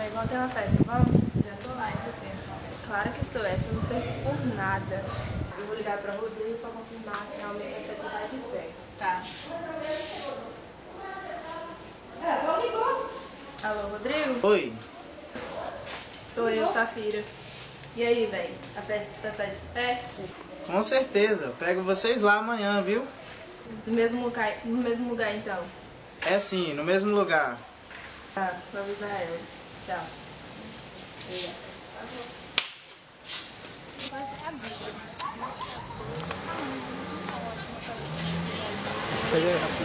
Mãe, vamos ter uma festa, vamos? Já tô lá, e você? Claro que estou, essa eu não perco por nada. Eu vou ligar pra Rodrigo pra confirmar se realmente a festa tá de pé. Tá. Alô, Rodrigo? Oi. Sou eu, Safira. E aí, velho? A festa tá de pé? Sim. Com certeza. Eu pego vocês lá amanhã, viu? No mesmo lugar, então. É sim, no mesmo lugar. Tá, vou avisar ela. Tchau.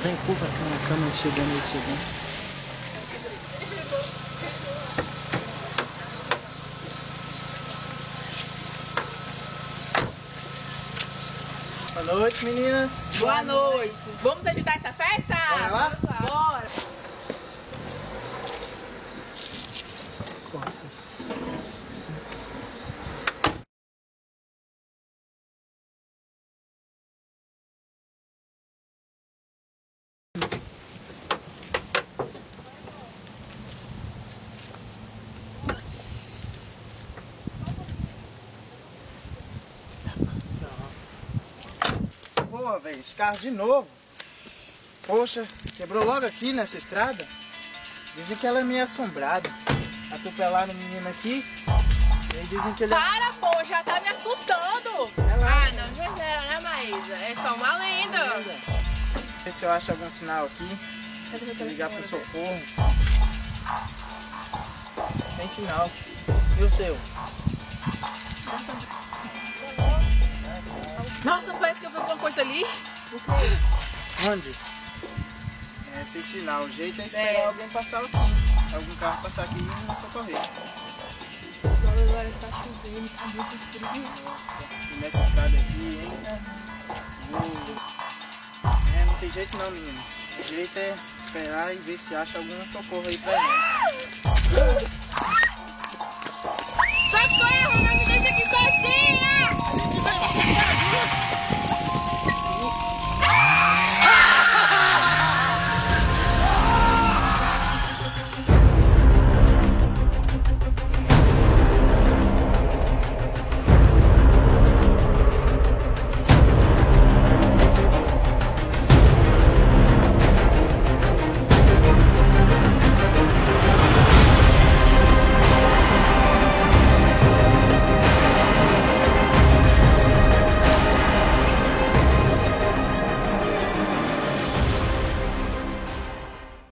Vem, curva a câmera chegando. Boa noite, meninas. Boa noite. Vamos ajudar essa festa? Bora lá? Vamos lá. Bora. Boa, velho. Esse carro de novo. Poxa, quebrou logo aqui nessa estrada. Dizem que ela é meio assombrada. Atropelaram o menino aqui. E aí dizem que ele Para, pô, já tá me assustando. Ah, não exagera, né, Maísa? É só uma lenda. Vê se eu acho algum sinal aqui. Se ligar pro socorro. Sem sinal. E o seu? Nossa, parece que eu vi alguma coisa ali. Onde? É, sem sinal. O jeito é esperar alguém passar aqui. Algum carro passar aqui e nos socorrer. Agora tá chovendo, tá muito frio. Nossa, e nessa estrada aqui, hein? Não tem jeito não, meninos. O jeito é esperar e ver se acha algum socorro aí pra nós.